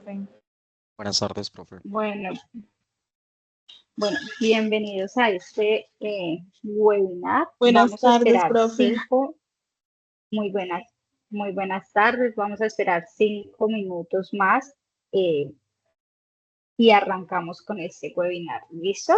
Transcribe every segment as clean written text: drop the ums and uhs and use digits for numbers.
profe. Buenas tardes, profe. Bueno, bienvenidos a este webinar. Buenas Vamos a tardes, esperar profe. muy buenas tardes. Vamos a esperar 5 minutos más eh, y arrancamos con este webinar. ¿Listo?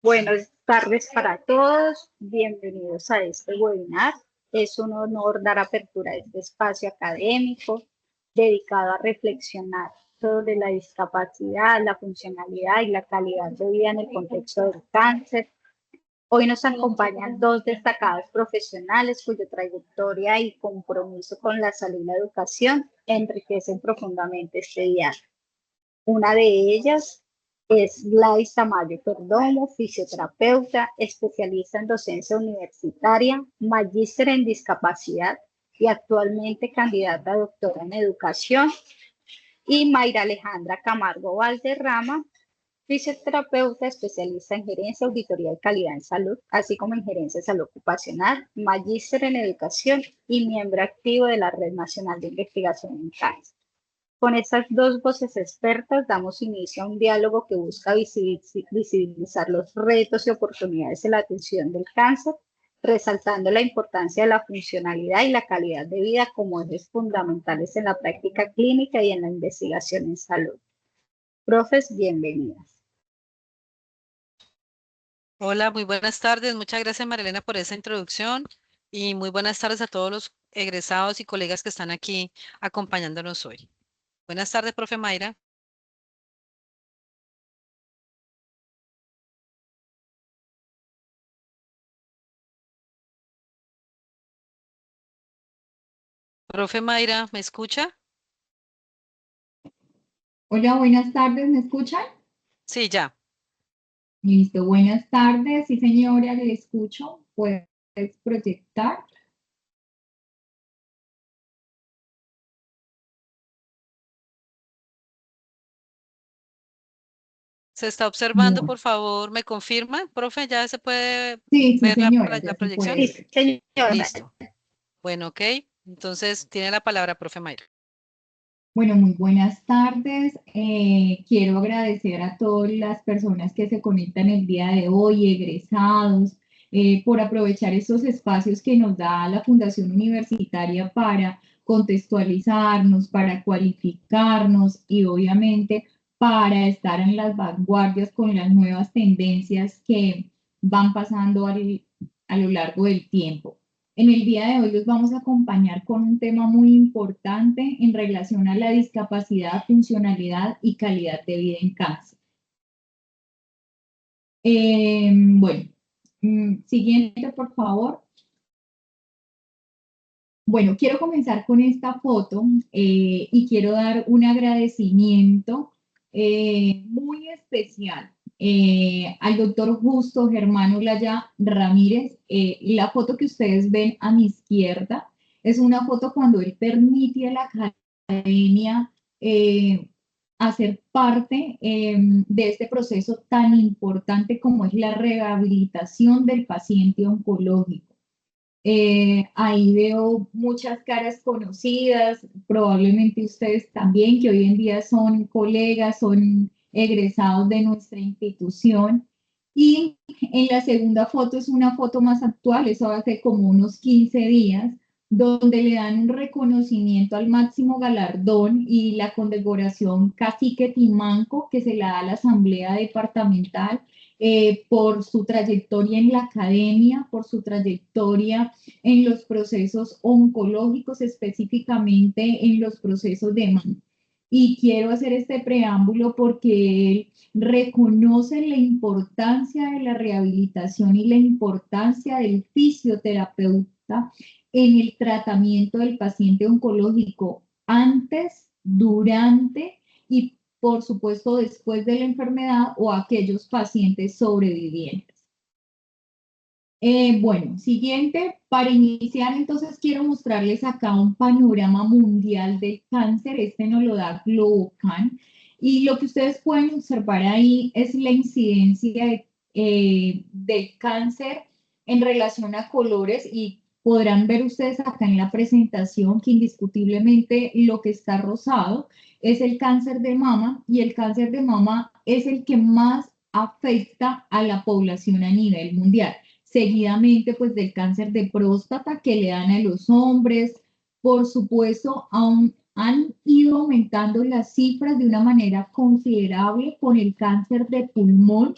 Buenas tardes para todos. Bienvenidos a este webinar. Es un honor dar apertura a este espacio académico dedicado a reflexionar sobre la discapacidad, la funcionalidad y la calidad de vida en el contexto del cáncer. Hoy nos acompañan dos destacados profesionales cuya trayectoria y compromiso con la salud y la educación enriquecen profundamente este diálogo. Una de ellas es Gladys Tamayo Perdomo, fisioterapeuta, especialista en docencia universitaria, magíster en discapacidad y actualmente candidata a doctora en educación. Y Mayra Alejandra Camargo Valderrama, fisioterapeuta, especialista en gerencia, auditoría y calidad en salud, así como en gerencia de salud ocupacional, magíster en educación y miembro activo de la Red Nacional de Investigación en Cáncer. Con estas dos voces expertas damos inicio a un diálogo que busca visibilizar los retos y oportunidades en la atención del cáncer, resaltando la importancia de la funcionalidad y la calidad de vida como ejes fundamentales en la práctica clínica y en la investigación en salud. Profes, bienvenidas. Hola, muy buenas tardes. Muchas gracias, Marilena, por esa introducción y muy buenas tardes a todos los egresados y colegas que están aquí acompañándonos hoy. Buenas tardes, profe Mayra. Profe Mayra, ¿me escucha? Hola, buenas tardes, ¿me escuchan? Sí, ya. Listo, buenas tardes, sí señora, le escucho. ¿Puedes proyectar? Se está observando, Bueno, por favor, ¿me confirma? Profe, ¿ya se puede sí, ver señora, la ya se proyección? puede Sí, ver. señora. Listo. Bueno, ok. Entonces, tiene la palabra, profe Mayra. Bueno, muy buenas tardes. Quiero agradecer a todas las personas que se conectan el día de hoy, egresados, por aprovechar estos espacios que nos da la Fundación Universitaria para contextualizarnos, para cualificarnos y obviamente para estar en las vanguardias con las nuevas tendencias que van pasando a lo largo del tiempo. En el día de hoy los vamos a acompañar con un tema muy importante en relación a la discapacidad, funcionalidad y calidad de vida en cáncer. Bueno, siguiente, por favor. Bueno, quiero comenzar con esta foto y quiero dar un agradecimiento muy especial al doctor Justo Germán Olaya Ramírez. La foto que ustedes ven a mi izquierda es una foto cuando él permite a la academia hacer parte de este proceso tan importante como es la rehabilitación del paciente oncológico. Ahí veo muchas caras conocidas, probablemente ustedes también, que hoy en día son colegas, son egresados de nuestra institución. Y en la segunda foto es una foto más actual, eso hace como unos 15 días, donde le dan un reconocimiento al máximo galardón y la condecoración Cacique Timanco, que se la da a la Asamblea Departamental por su trayectoria en la academia, por su trayectoria en los procesos oncológicos, específicamente en los procesos de mama. Y quiero hacer este preámbulo porque él reconoce la importancia de la rehabilitación y la importancia del fisioterapeuta en el tratamiento del paciente oncológico antes, durante y por supuesto después de la enfermedad o aquellos pacientes sobrevivientes. Bueno, siguiente, para iniciar entonces quiero mostrarles acá un panorama mundial del cáncer, este nos lo da Globocan, y lo que ustedes pueden observar ahí es la incidencia del cáncer en relación a colores y podrán ver ustedes acá en la presentación que indiscutiblemente lo que está rosado es el cáncer de mama y el cáncer de mama es el que más afecta a la población a nivel mundial, seguidamente pues del cáncer de próstata que le dan a los hombres. Por supuesto, aún han ido aumentando las cifras de una manera considerable con el cáncer de pulmón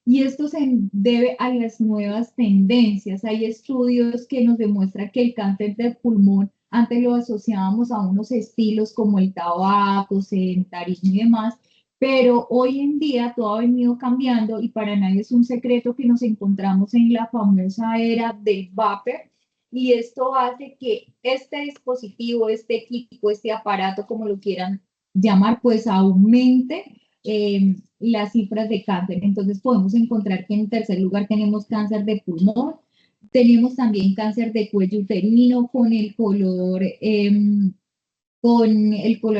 y esto se debe a las nuevas tendencias. Hay estudios que nos demuestran que el cáncer de pulmón antes lo asociábamos a unos estilos como el tabaco, sedentarismo y demás, pero hoy en día todo ha venido cambiando y para nadie es un secreto que nos encontramos en la famosa era del vapor y esto hace que este dispositivo, este equipo, este aparato, como lo quieran llamar, pues aumente las cifras de cáncer. Entonces podemos encontrar que en tercer lugar tenemos cáncer de pulmón, tenemos también cáncer de cuello uterino con el color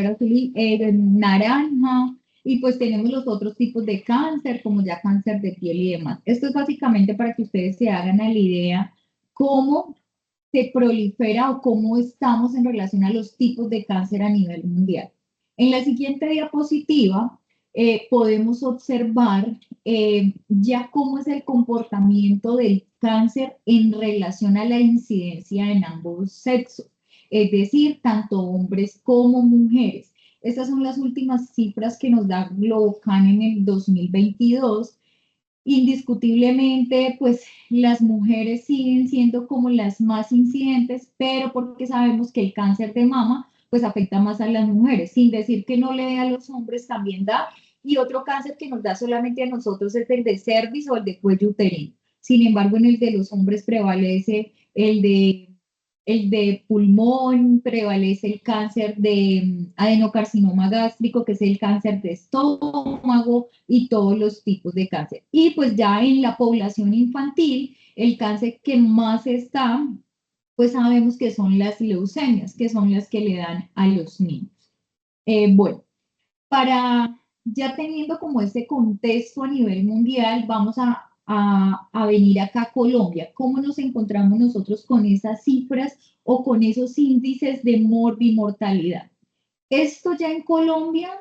azul naranja, y pues tenemos los otros tipos de cáncer, como ya cáncer de piel y demás. Esto es básicamente para que ustedes se hagan a la idea cómo se prolifera o cómo estamos en relación a los tipos de cáncer a nivel mundial. En la siguiente diapositiva podemos observar ya cómo es el comportamiento del cáncer en relación a la incidencia en ambos sexos, es decir, tanto hombres como mujeres. Estas son las últimas cifras que nos da Globocan en el 2022. Indiscutiblemente, pues las mujeres siguen siendo como las más incidentes, pero porque sabemos que el cáncer de mama pues afecta más a las mujeres, sin decir que no le dé a los hombres, también da. Y otro cáncer que nos da solamente a nosotros es el de cervix o el de cuello uterino. Sin embargo, en el de los hombres prevalece el de pulmón, prevalece el cáncer de adenocarcinoma gástrico, que es el cáncer de estómago y todos los tipos de cáncer. Y pues ya en la población infantil, el cáncer que más está, pues sabemos que son las leucemias, que son las que le dan a los niños. Bueno, para ya teniendo como ese contexto a nivel mundial, vamos a venir acá a Colombia. ¿Cómo nos encontramos nosotros con esas cifras o con esos índices de morbimortalidad? Esto ya en Colombia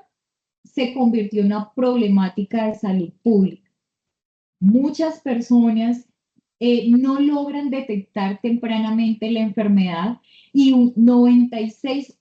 se convirtió en una problemática de salud pública. Muchas personas no logran detectar tempranamente la enfermedad y un 96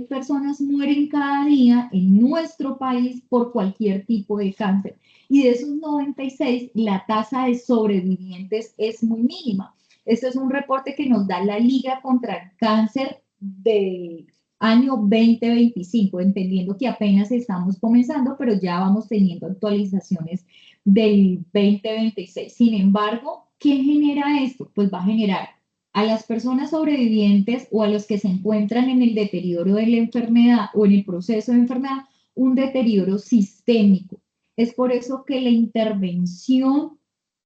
personas mueren cada día en nuestro país por cualquier tipo de cáncer. Y de esos 96, la tasa de sobrevivientes es muy mínima. Este es un reporte que nos da la Liga contra el Cáncer del año 2025, entendiendo que apenas estamos comenzando, pero ya vamos teniendo actualizaciones del 2026. Sin embargo, ¿qué genera esto? Pues va a generar a las personas sobrevivientes o a los que se encuentran en el deterioro de la enfermedad o en el proceso de enfermedad, un deterioro sistémico. Es por eso que la intervención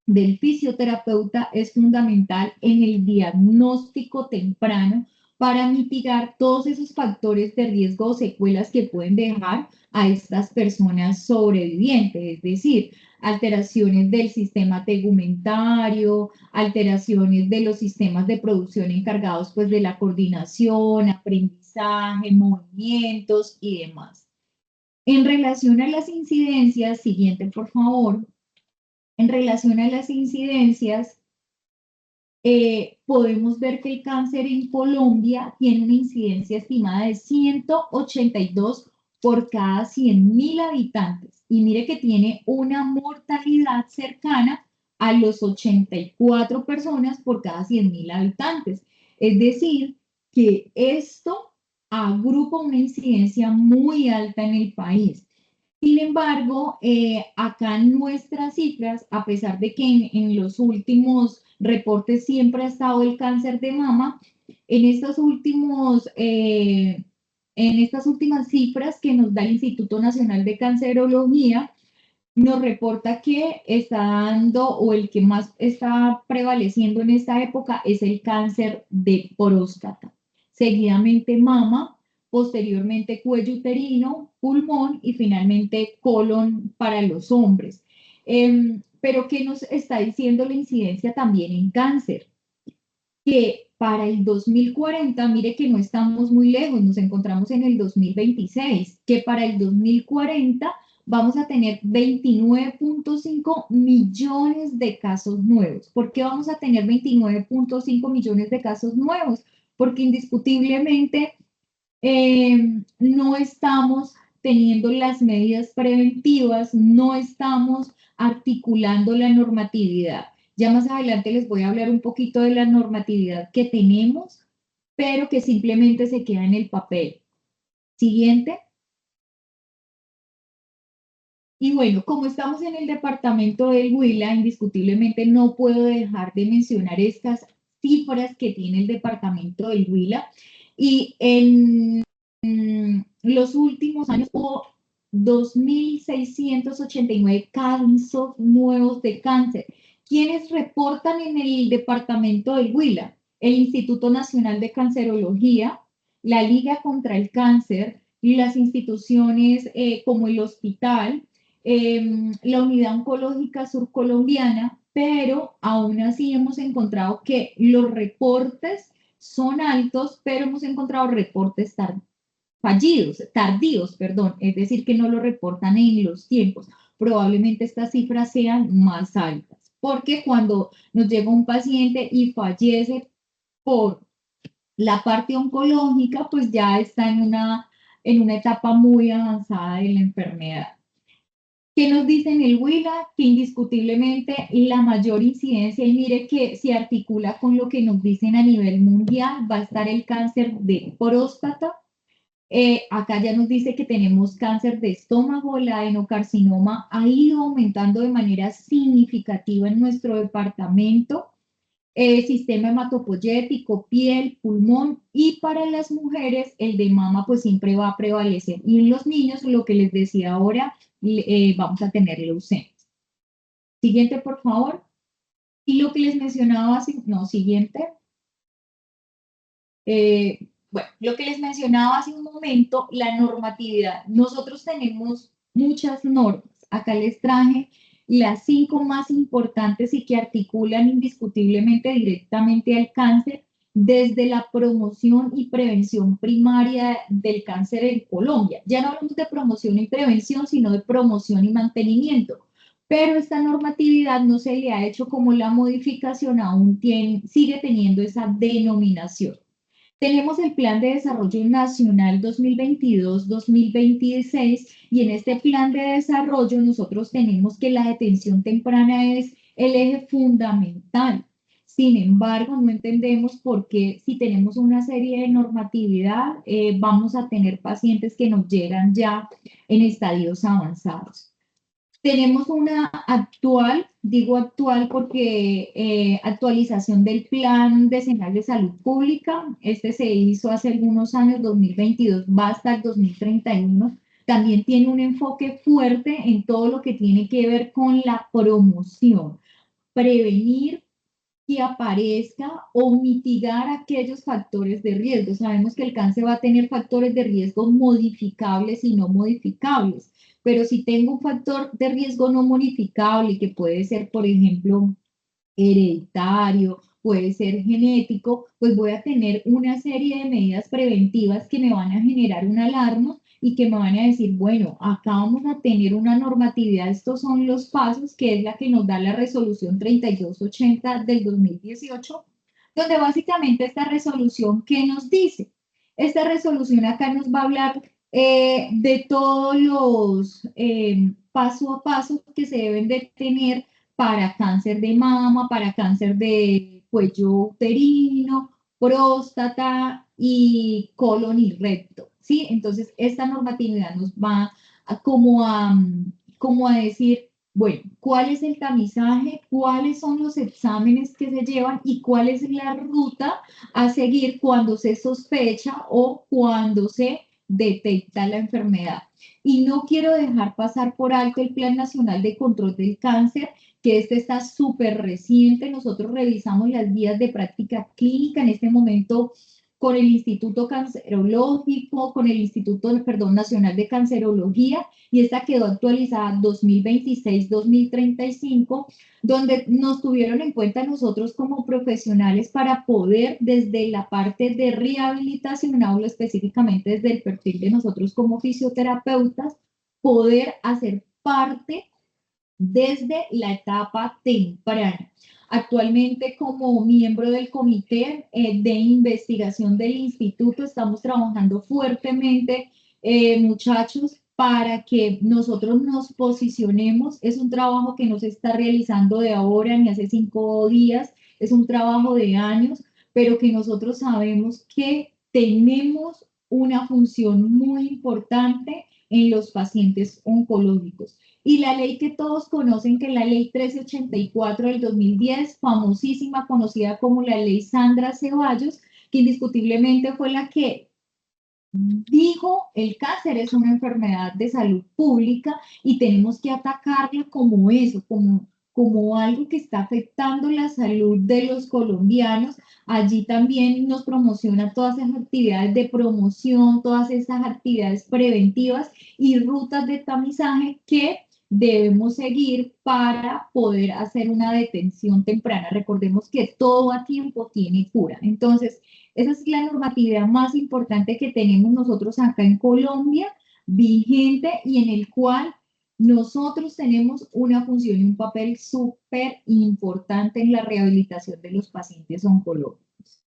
del fisioterapeuta es fundamental en el diagnóstico temprano para mitigar todos esos factores de riesgo o secuelas que pueden dejar a estas personas sobrevivientes, es decir, alteraciones del sistema tegumentario, alteraciones de los sistemas de producción encargados pues de la coordinación, aprendizaje, movimientos y demás. En relación a las incidencias, siguiente por favor, en relación a las incidencias, podemos ver que el cáncer en Colombia tiene una incidencia estimada de 182 por cada 100.000 habitantes. Y mire que tiene una mortalidad cercana a los 84 personas por cada 100.000 habitantes. Es decir, que esto agrupa una incidencia muy alta en el país. Sin embargo, acá nuestras cifras, a pesar de que en los últimos reportes siempre ha estado el cáncer de mama, en estas últimas cifras que nos da el Instituto Nacional de Cancerología, nos reporta que está dando o el que más está prevaleciendo en esta época es el cáncer de próstata. Seguidamente mama, posteriormente cuello uterino, pulmón y finalmente colon para los hombres. Pero ¿qué nos está diciendo la incidencia también en cáncer? Que para el 2040, mire que no estamos muy lejos, nos encontramos en el 2026, que para el 2040 vamos a tener 29.5 millones de casos nuevos. ¿Por qué vamos a tener 29.5 millones de casos nuevos? Porque indiscutiblemente no estamos teniendo las medidas preventivas, no estamos articulando la normatividad. Ya más adelante les voy a hablar un poquito de la normatividad que tenemos, pero que simplemente se queda en el papel. Siguiente. Y bueno, como estamos en el departamento del Huila, indiscutiblemente no puedo dejar de mencionar estas cifras que tiene el departamento del Huila. Y en los últimos años hubo 2.689 casos nuevos de cáncer. ¿Quiénes reportan en el departamento del Huila? El Instituto Nacional de Cancerología, la Liga contra el Cáncer y las instituciones como el hospital, la Unidad Oncológica Surcolombiana, pero aún así hemos encontrado que los reportes son altos, pero hemos encontrado reportes tardíos, perdón, es decir, que no lo reportan en los tiempos. Probablemente estas cifras sean más altas, porque cuando nos llega un paciente y fallece por la parte oncológica, pues ya está en una etapa muy avanzada de la enfermedad. ¿Qué nos dice en el Huila? Que indiscutiblemente la mayor incidencia, y mire que se articula con lo que nos dicen a nivel mundial, va a estar el cáncer de próstata. Acá ya nos dice que tenemos cáncer de estómago, el adenocarcinoma ha ido aumentando de manera significativa en nuestro departamento. Sistema hematopoyético, piel, pulmón, y para las mujeres el de mama pues siempre va a prevalecer. Y en los niños, lo que les decía ahora, vamos a tener leucemias. Siguiente, por favor. Y lo que les mencionaba, no, siguiente. bueno, lo que les mencionaba hace un momento, la normatividad. Nosotros tenemos muchas normas. Acá les traje las 5 más importantes y que articulan indiscutiblemente directamente al cáncer desde la promoción y prevención primaria del cáncer en Colombia. Ya no hablamos de promoción y prevención, sino de promoción y mantenimiento. Pero esta normatividad no se le ha hecho como la modificación, aún sigue teniendo esa denominación. Tenemos el Plan de Desarrollo Nacional 2022-2026 y en este plan de desarrollo nosotros tenemos que la detención temprana es el eje fundamental. Sin embargo, no entendemos por qué si tenemos una serie de normatividad vamos a tener pacientes que nos llegan ya en estadios avanzados. Tenemos una actual, digo actual porque actualización del Plan Decenal de Salud Pública. Este se hizo hace algunos años, 2022, va hasta el 2031. También tiene un enfoque fuerte en todo lo que tiene que ver con la promoción, prevenir que aparezca o mitigar aquellos factores de riesgo. Sabemos que el cáncer va a tener factores de riesgo modificables y no modificables, pero si tengo un factor de riesgo no modificable, que puede ser, por ejemplo, hereditario, puede ser genético, pues voy a tener una serie de medidas preventivas que me van a generar una alarma y que me van a decir, bueno, acá vamos a tener una normatividad, estos son los pasos, que es la que nos da la resolución 3280 del 2018, donde básicamente esta resolución, ¿qué nos dice? Esta resolución acá nos va a hablar de todos los paso a paso que se deben de tener para cáncer de mama, para cáncer de cuello uterino, próstata y colon y recto, ¿sí? Entonces, esta normatividad nos va como a decir, bueno, ¿cuál es el tamizaje? ¿Cuáles son los exámenes que se llevan? ¿Y cuál es la ruta a seguir cuando se sospecha o cuando se detecta la enfermedad? Y no quiero dejar pasar por alto el Plan Nacional de Control del Cáncer, que este está súper reciente. Nosotros revisamos las guías de práctica clínica en este momento con el Instituto Cancerológico, con el Instituto, perdón, Nacional de Cancerología, y esta quedó actualizada 2026-2035, donde nos tuvieron en cuenta nosotros como profesionales para poder, desde la parte de rehabilitación, hablo específicamente desde el perfil de nosotros como fisioterapeutas, poder hacer parte desde la etapa temprana. Actualmente, como miembro del comité de investigación del instituto, estamos trabajando fuertemente, muchachos, para que nosotros nos posicionemos. Es un trabajo que no se está realizando de ahora ni hace 5 días, es un trabajo de años, pero que nosotros sabemos que tenemos una función muy importante en los pacientes oncológicos. Y la ley que todos conocen, que es la ley 1384 del 2010, famosísima, conocida como la ley Sandra Ceballos, que indiscutiblemente fue la que dijo el cáncer es una enfermedad de salud pública y tenemos que atacarla como eso, como algo que está afectando la salud de los colombianos. Allí también nos promociona todas esas actividades de promoción, todas esas actividades preventivas y rutas de tamizaje que debemos seguir para poder hacer una detención temprana. Recordemos que todo a tiempo tiene cura. Entonces, esa es la normatividad más importante que tenemos nosotros acá en Colombia, vigente y en el cual nosotros tenemos una función y un papel súper importante en la rehabilitación de los pacientes oncológicos.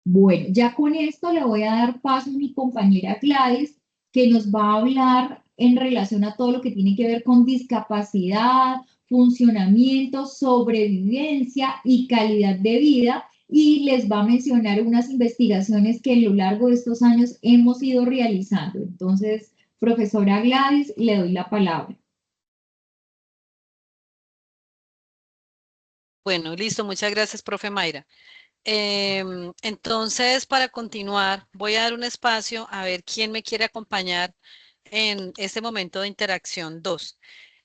Bueno, ya con esto le voy a dar paso a mi compañera Gladys, que nos va a hablar en relación a todo lo que tiene que ver con discapacidad, funcionamiento, sobrevivencia y calidad de vida, y les va a mencionar unas investigaciones que a lo largo de estos años hemos ido realizando. Entonces, profesora Gladys, le doy la palabra. Bueno, listo, muchas gracias, profe Mayra. Entonces, para continuar, voy a dar un espacio a ver quién me quiere acompañar en este momento de interacción 2.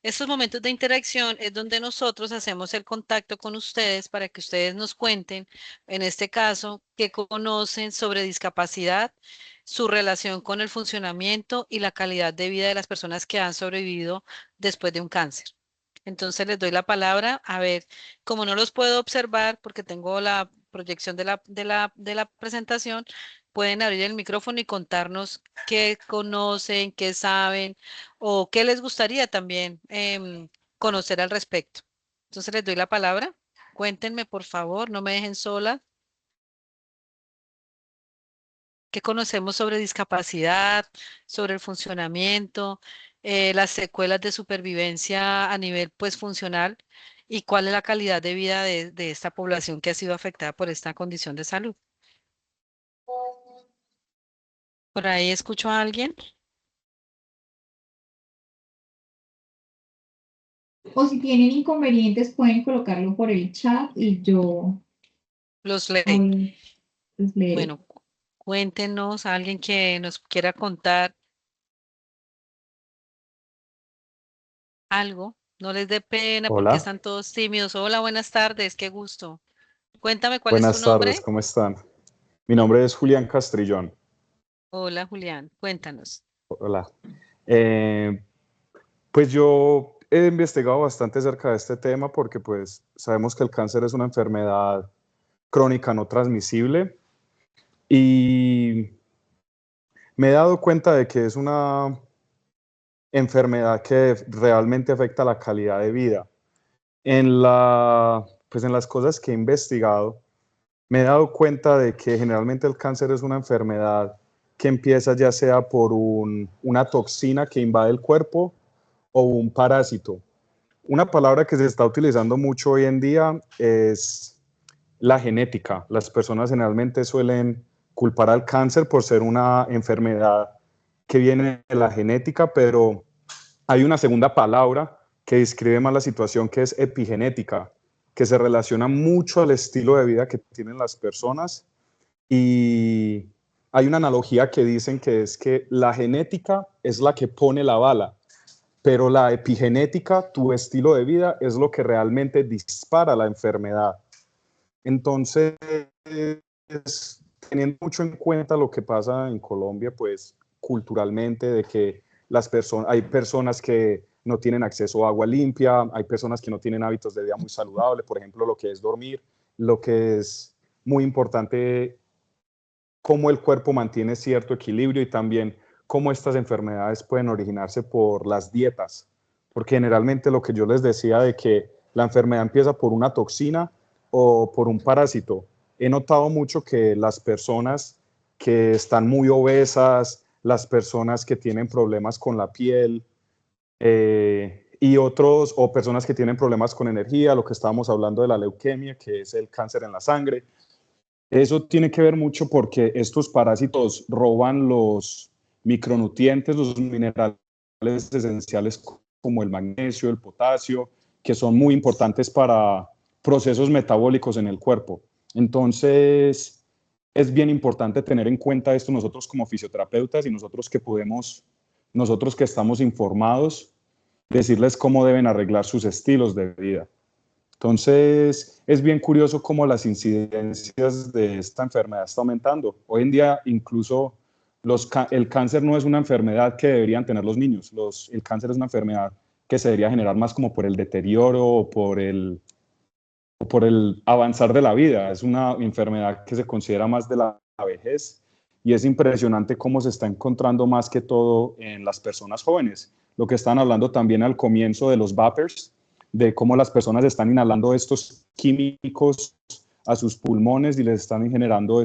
Estos momentos de interacción es donde nosotros hacemos el contacto con ustedes para que ustedes nos cuenten, en este caso, qué conocen sobre discapacidad, su relación con el funcionamiento y la calidad de vida de las personas que han sobrevivido después de un cáncer. Entonces les doy la palabra. A ver, como no los puedo observar porque tengo la proyección de la presentación, pueden abrir el micrófono y contarnos qué conocen, qué saben o qué les gustaría también conocer al respecto. Entonces les doy la palabra. Cuéntenme, por favor, no me dejen sola. ¿Qué conocemos sobre discapacidad, sobre el funcionamiento, las secuelas de supervivencia a nivel pues funcional y cuál es la calidad de vida de esta población que ha sido afectada por esta condición de salud? ¿Por ahí escucho a alguien? O si tienen inconvenientes, pueden colocarlo por el chat y yo Los ley. hablo, los leeré. Bueno, cuéntenos a alguien que nos quiera contar algo. No les dé pena porque Hola, están todos tímidos. Hola, buenas tardes, qué gusto. Cuéntame cuál es tu buenas tardes, nombre. ¿cómo están? Mi nombre es Julián Castrillón. Hola, Julián, cuéntanos. Hola. Eh, pues yo he investigado bastante acerca de este tema porque pues sabemos que el cáncer es una enfermedad crónica no transmisible y me he dado cuenta de que es una enfermedad que realmente afecta la calidad de vida. Pues en las cosas que he investigado, me he dado cuenta de que generalmente el cáncer es una enfermedad que empieza ya sea por una toxina que invade el cuerpo o un parásito. Una palabra que se está utilizando mucho hoy en día es la genética. Las personas generalmente suelen culpar al cáncer por ser una enfermedad que viene de la genética, pero hay una segunda palabra que describe más la situación, que es epigenética, que se relaciona mucho al estilo de vida que tienen las personas. Y hay una analogía que dicen que es que la genética es la que pone la bala, pero la epigenética, tu estilo de vida, es lo que realmente dispara la enfermedad. Entonces, teniendo mucho en cuenta lo que pasa en Colombia, pues culturalmente, de que hay personas que no tienen acceso a agua limpia, hay personas que no tienen hábitos de vida muy saludables, por ejemplo, lo que es dormir, lo que es muy importante, cómo el cuerpo mantiene cierto equilibrio y también cómo estas enfermedades pueden originarse por las dietas. Porque generalmente lo que yo les decía de que la enfermedad empieza por una toxina o por un parásito, he notado mucho que las personas que están muy obesas, las personas que tienen problemas con la piel y otros, o personas que tienen problemas con energía, lo que estábamos hablando de la leucemia, que es el cáncer en la sangre, eso tiene que ver mucho porque estos parásitos roban los micronutrientes, los minerales esenciales como el magnesio, el potasio, que son muy importantes para procesos metabólicos en el cuerpo. Entonces, es bien importante tener en cuenta esto nosotros como fisioterapeutas y nosotros que estamos informados, decirles cómo deben arreglar sus estilos de vida. Entonces, es bien curioso cómo las incidencias de esta enfermedad está aumentando. Hoy en día, incluso el cáncer no es una enfermedad que deberían tener los niños. El cáncer es una enfermedad que se debería generar más como por el deterioro o por el avanzar de la vida. Es una enfermedad que se considera más de la vejez y es impresionante cómo se está encontrando más que todo en las personas jóvenes. Lo que están hablando también al comienzo de los vapers, de cómo las personas están inhalando estos químicos a sus pulmones y les están generando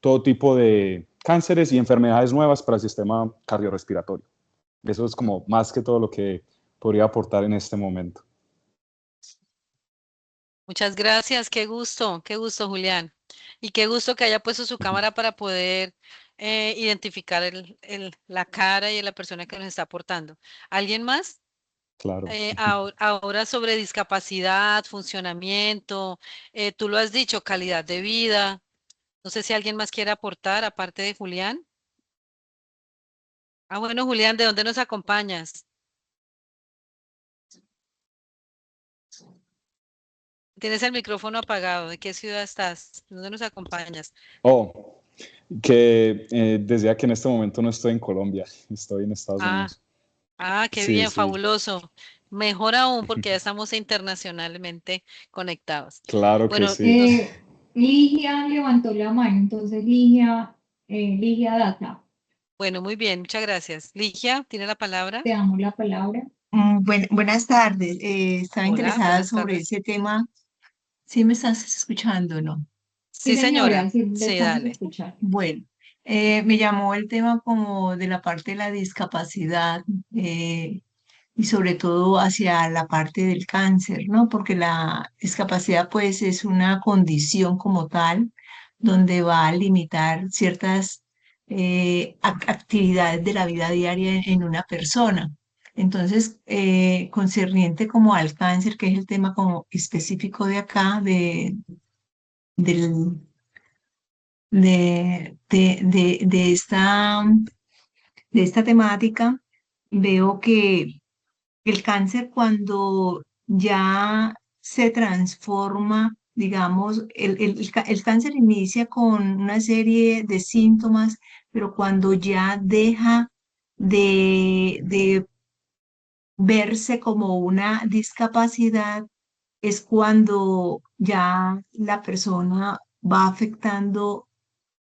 todo tipo de cánceres y enfermedades nuevas para el sistema cardiorrespiratorio. Eso es como más que todo lo que podría aportar en este momento. Muchas gracias, qué gusto, Julián. Y qué gusto que haya puesto su cámara para poder identificar la cara y la persona que nos está aportando. ¿Alguien más? Claro. Ahora sobre discapacidad, funcionamiento, tú lo has dicho, calidad de vida. No sé si alguien más quiere aportar aparte de Julián. Ah, bueno, Julián, ¿de dónde nos acompañas? Tienes el micrófono apagado. ¿De qué ciudad estás? ¿Dónde nos acompañas? Oh, que decía que en este momento no estoy en Colombia, estoy en Estados Ah, Unidos. qué Sí, bien, sí, fabuloso. Mejor aún porque ya estamos internacionalmente conectados. claro que Bueno, sí. Ligia levantó la mano, entonces Ligia Data, bueno, muy bien, muchas gracias. Ligia, ¿tiene la palabra? te damos la palabra. Buenas tardes. Estaba Hola, interesada buenas sobre tardes. ese tema. ¿Sí me estás escuchando, no? Sí, Sí, señora, señora. sí, le Sí, estamos dale. escuchando. Bueno, me llamó el tema como de la parte de la discapacidad y sobre todo hacia la parte del cáncer, ¿no? Porque la discapacidad pues es una condición como tal donde va a limitar ciertas actividades de la vida diaria en una persona. Entonces, concerniente como al cáncer, que es el tema como específico de acá, del, de esta temática, veo que el cáncer cuando ya se transforma, digamos, el cáncer inicia con una serie de síntomas, pero cuando ya deja de verse como una discapacidad, es cuando ya la persona va afectando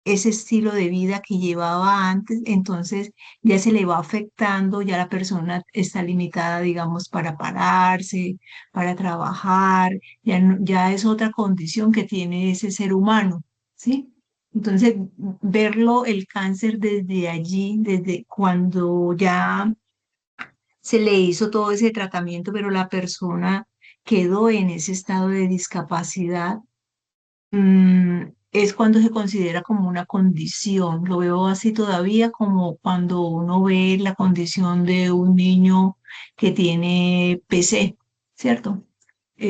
ese estilo de vida que llevaba antes, entonces ya se le va afectando, ya la persona está limitada, digamos, para pararse, para trabajar, ya es otra condición que tiene ese ser humano, ¿sí? Entonces, verlo, el cáncer desde allí, desde cuando ya se le hizo todo ese tratamiento, pero la persona quedó en ese estado de discapacidad, es cuando se considera como una condición. Lo veo así todavía como cuando uno ve la condición de un niño que tiene PC, ¿cierto? Lo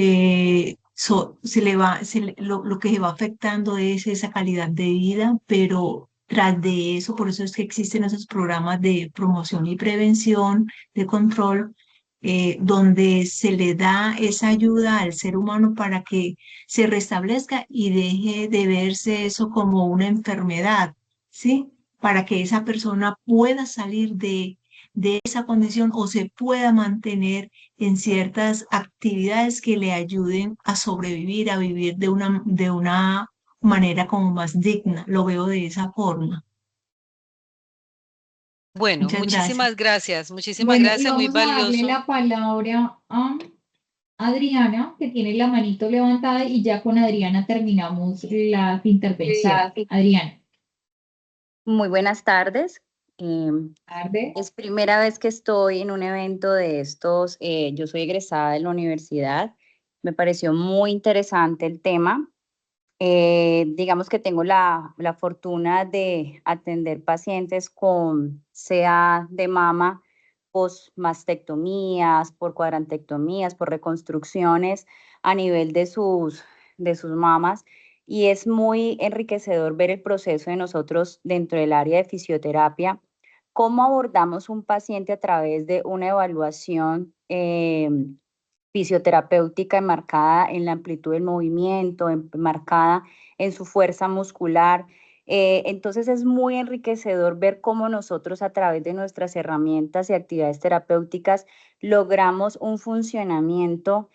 que se va afectando es esa calidad de vida, pero tras de eso, por eso es que existen esos programas de promoción y prevención, de control, donde se le da esa ayuda al ser humano para que se restablezca y deje de verse eso como una enfermedad, ¿sí? Para que esa persona pueda salir de esa condición o se pueda mantener en ciertas actividades que le ayuden a sobrevivir, a vivir de una manera como más digna. Lo veo de esa forma. Bueno, Muchas gracias. muchísimas Bueno, y gracias, muy vamos a darle valioso. la palabra a Adriana, que tiene la manito levantada, y ya con Adriana terminamos las intervenciones. Adriana, Muy buenas tardes. tarde. Es primera vez que estoy en un evento de estos. Yo soy egresada de la universidad. Me pareció muy interesante el tema. Digamos que tengo la fortuna de atender pacientes con CA de mama, mastectomías, por cuadrantectomías, por reconstrucciones a nivel de sus mamas. Y es muy enriquecedor ver el proceso de nosotros dentro del área de fisioterapia, cómo abordamos un paciente a través de una evaluación fisioterapéutica enmarcada en la amplitud del movimiento, enmarcada en su fuerza muscular. Entonces es muy enriquecedor ver cómo nosotros a través de nuestras herramientas y actividades terapéuticas logramos un funcionamiento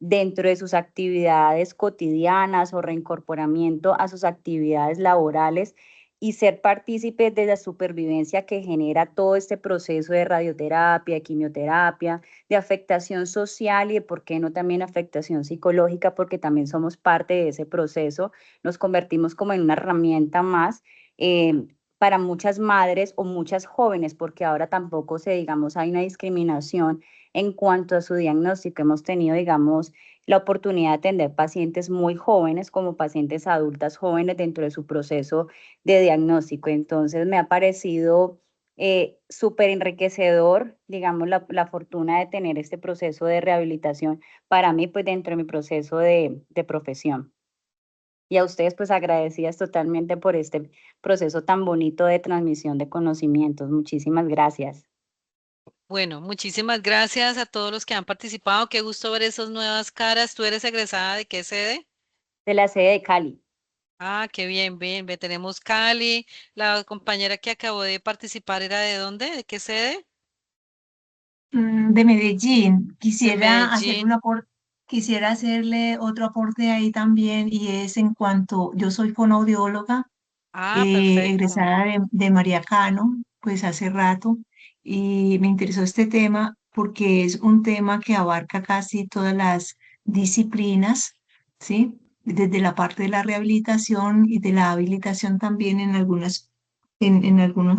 dentro de sus actividades cotidianas o reincorporamiento a sus actividades laborales y ser partícipes de la supervivencia que genera todo este proceso de radioterapia, quimioterapia, de afectación social y de por qué no también afectación psicológica, porque también somos parte de ese proceso, nos convertimos como en una herramienta más para muchas madres o muchas jóvenes, porque ahora tampoco digamos, hay una discriminación en cuanto a su diagnóstico. Hemos tenido, digamos, la oportunidad de atender pacientes muy jóvenes como pacientes adultas jóvenes dentro de su proceso de diagnóstico. Entonces me ha parecido súper enriquecedor, digamos, la fortuna de tener este proceso de rehabilitación para mí, pues dentro de mi proceso de profesión. Y a ustedes, pues agradecidas totalmente por este proceso tan bonito de transmisión de conocimientos. Muchísimas gracias. Bueno, muchísimas gracias a todos los que han participado. Qué gusto ver esas nuevas caras. ¿Tú eres egresada de qué sede? De la sede de Cali. Ah, qué bien, bien. Tenemos Cali. La compañera que acabó de participar era ¿de dónde? ¿De qué sede? De Medellín. De Medellín. Quisiera hacerle otro aporte ahí también, y es en cuanto yo soy fonoaudióloga, Ah, perfecto. egresada de María Cano, pues hace rato, y me interesó este tema porque es un tema que abarca casi todas las disciplinas, ¿sí? Desde la parte de la rehabilitación y de la habilitación también en algunos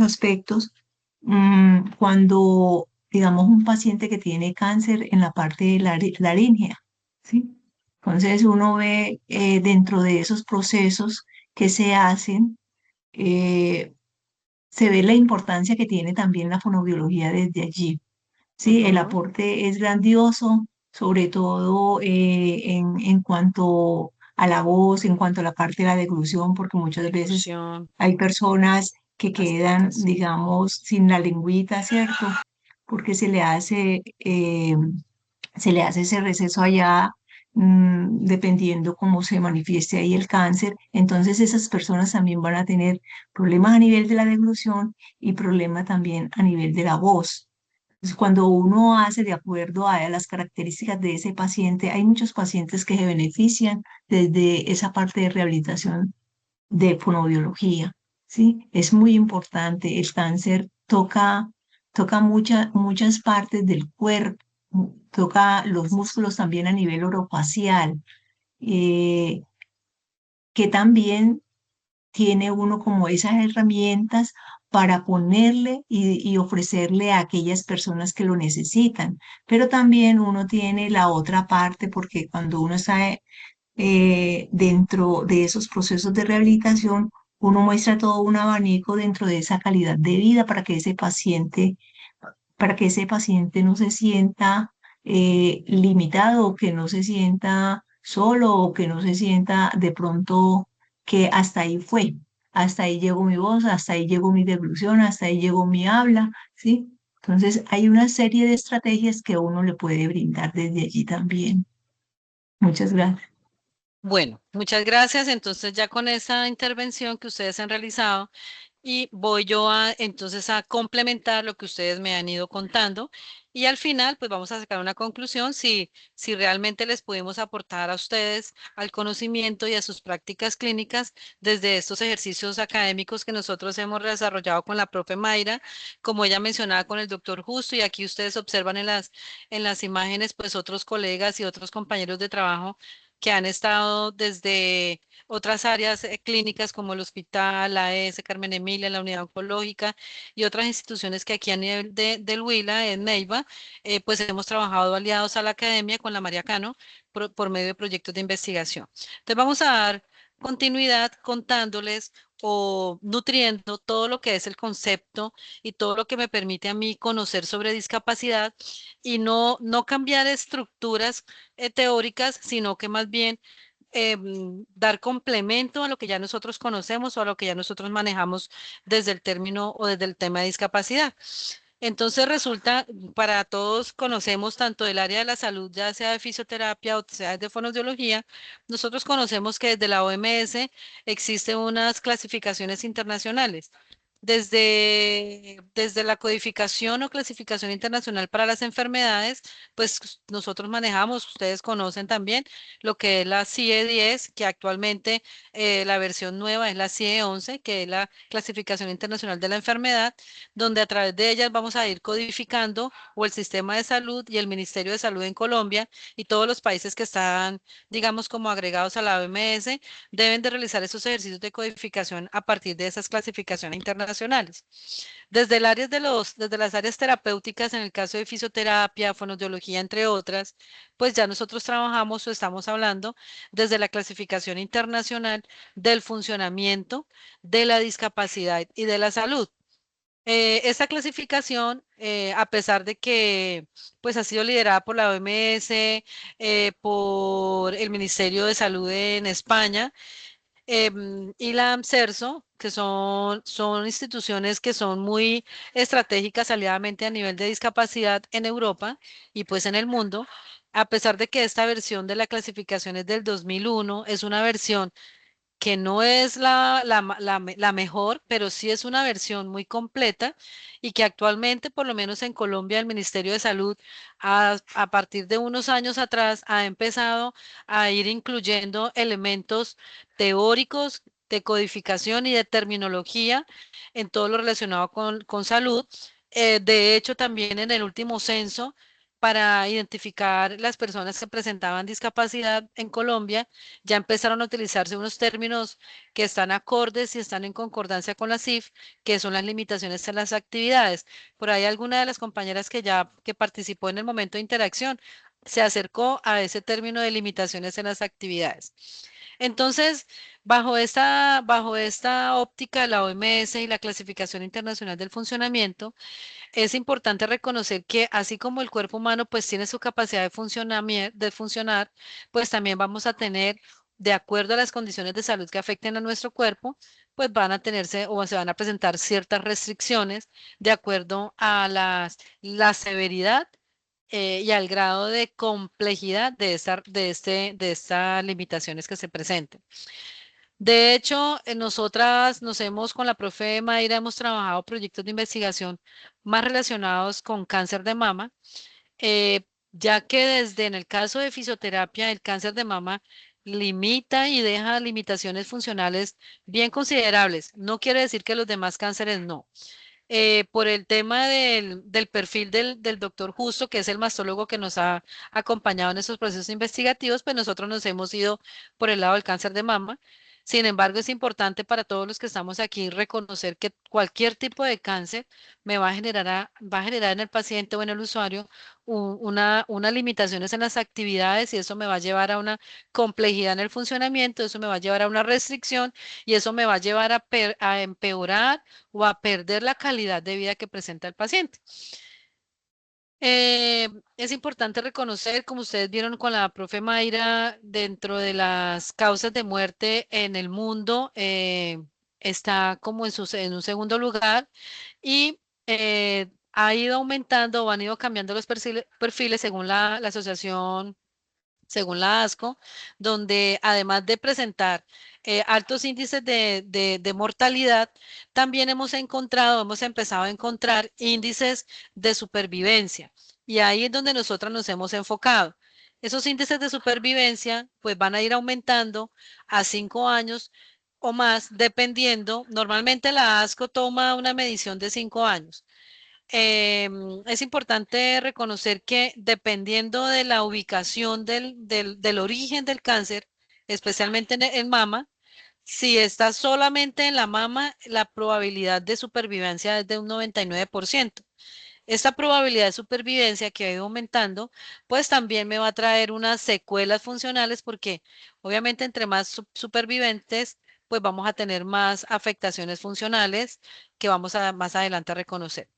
aspectos. Cuando, digamos, un paciente que tiene cáncer en la parte de la laringe, ¿sí? Entonces uno ve dentro de esos procesos que se hacen, eh, se ve la importancia que tiene también la fonoaudiología desde allí. Sí, el Ujú. aporte es grandioso, sobre todo en cuanto a la voz, en cuanto a la parte de la deglución, porque muchas veces Deglución, hay personas que quedan, masticación. digamos, sin la lengüita, ¿cierto? Porque se le hace ese receso allá, dependiendo cómo se manifieste ahí el cáncer. Entonces esas personas también van a tener problemas a nivel de la deglución y problemas también a nivel de la voz. Entonces, cuando uno hace de acuerdo a las características de ese paciente, hay muchos pacientes que se benefician desde esa parte de rehabilitación de fonoaudiología, ¿sí? Es muy importante. El cáncer toca muchas partes del cuerpo, toca los músculos también a nivel orofacial, eh, que también tiene uno como esas herramientas para ponerle y ofrecerle a aquellas personas que lo necesitan. Pero también uno tiene la otra parte, porque cuando uno está dentro de esos procesos de rehabilitación, uno muestra todo un abanico dentro de esa calidad de vida para que ese paciente no se sienta limitado, o que no se sienta solo, o que no se sienta de pronto que hasta ahí fue, hasta ahí llegó mi voz, hasta ahí llegó mi deglución, hasta ahí llegó mi habla, ¿sí? Entonces hay una serie de estrategias que uno le puede brindar desde allí también. Muchas gracias. Bueno, muchas gracias. Entonces ya con esa intervención que ustedes han realizado y voy yo a entonces a complementar lo que ustedes me han ido contando y al final pues vamos a sacar una conclusión si realmente les pudimos aportar a ustedes al conocimiento y a sus prácticas clínicas desde estos ejercicios académicos que nosotros hemos desarrollado con la profe Mayra, como ella mencionaba con el doctor Justo, y aquí ustedes observan en las imágenes pues otros colegas y otros compañeros de trabajo que han estado desde otras áreas clínicas como el hospital, la AES, Carmen Emilia, la unidad oncológica y otras instituciones que aquí a nivel del Huila, en Neiva, pues hemos trabajado aliados a la academia con la María Cano por medio de proyectos de investigación. Entonces vamos a dar continuidad contándoles o nutriendo todo lo que es el concepto y todo lo que me permite a mí conocer sobre discapacidad y no cambiar estructuras teóricas, sino que más bien dar complemento a lo que ya nosotros conocemos o a lo que ya nosotros manejamos desde el término o desde el tema de discapacidad. Entonces resulta, para todos conocemos tanto el área de la salud, ya sea de fisioterapia o sea de fonoaudiología, nosotros conocemos que desde la OMS existen unas clasificaciones internacionales. Desde la codificación o clasificación internacional para las enfermedades, pues nosotros manejamos, ustedes conocen también lo que es la CIE 10, que actualmente la versión nueva es la CIE 11, que es la clasificación internacional de la enfermedad, donde a través de ellas vamos a ir codificando o el sistema de salud y el Ministerio de Salud en Colombia y todos los países que están, digamos, como agregados a la OMS, deben de realizar esos ejercicios de codificación a partir de esas clasificaciones internacionales. Desde las áreas terapéuticas, en el caso de fisioterapia, fonoaudiología, entre otras, pues ya nosotros trabajamos o estamos hablando desde la clasificación internacional del funcionamiento, de la discapacidad y de la salud. Esta clasificación, a pesar de que pues, ha sido liderada por la OMS, por el Ministerio de Salud en España, y la AMSERSO, que son instituciones que son muy estratégicas aliadamente a nivel de discapacidad en Europa y pues en el mundo, a pesar de que esta versión de la clasificación es del 2001, es una versión que no es la mejor, pero sí es una versión muy completa y que actualmente, por lo menos en Colombia, el Ministerio de Salud, a partir de unos años atrás, ha empezado a ir incluyendo elementos teóricos de codificación y de terminología en todo lo relacionado con salud. De hecho, también en el último censo, para identificar las personas que presentaban discapacidad en Colombia, ya empezaron a utilizarse unos términos que están acordes y están en concordancia con la CIF, que son las limitaciones en las actividades. Por ahí alguna de las compañeras que participó en el momento de interacción se acercó a ese término de limitaciones en las actividades. Entonces, bajo esta óptica de la OMS y la Clasificación Internacional del Funcionamiento, es importante reconocer que así como el cuerpo humano pues tiene su capacidad de funcionar, pues también vamos a tener, de acuerdo a las condiciones de salud que afecten a nuestro cuerpo, pues van a tenerse o se van a presentar ciertas restricciones de acuerdo a la severidad y al grado de complejidad de estas limitaciones que se presenten. De hecho, nosotras con la profe Mayra, hemos trabajado proyectos de investigación más relacionados con cáncer de mama, ya que desde en el caso de fisioterapia, el cáncer de mama limita y deja limitaciones funcionales bien considerables. No quiere decir que los demás cánceres no. Por el tema del perfil del doctor Justo, que es el mastólogo que nos ha acompañado en estos procesos investigativos, pues nosotros nos hemos ido por el lado del cáncer de mama. Sin embargo, es importante para todos los que estamos aquí reconocer que cualquier tipo de cáncer va a generar en el paciente o en el usuario unas limitaciones en las actividades y eso me va a llevar a una complejidad en el funcionamiento, eso me va a llevar a una restricción y eso me va a llevar a empeorar o a perder la calidad de vida que presenta el paciente. Es importante reconocer, como ustedes vieron con la profe Mayra, dentro de las causas de muerte en el mundo, está como en un segundo lugar y ha ido aumentando o han ido cambiando los perfiles según la asociación, según la ASCO, donde además de presentar altos índices de mortalidad, también hemos empezado a encontrar índices de supervivencia. Y ahí es donde nosotros nos hemos enfocado. Esos índices de supervivencia pues van a ir aumentando a 5 años o más, dependiendo. Normalmente la ASCO toma una medición de 5 años. Es importante reconocer que dependiendo de la ubicación del origen del cáncer, especialmente en mama, si está solamente en la mama, la probabilidad de supervivencia es de un 99%. Esta probabilidad de supervivencia que ha ido aumentando, pues también me va a traer unas secuelas funcionales porque obviamente entre más supervivientes, pues vamos a tener más afectaciones funcionales que vamos a más adelante a reconocer.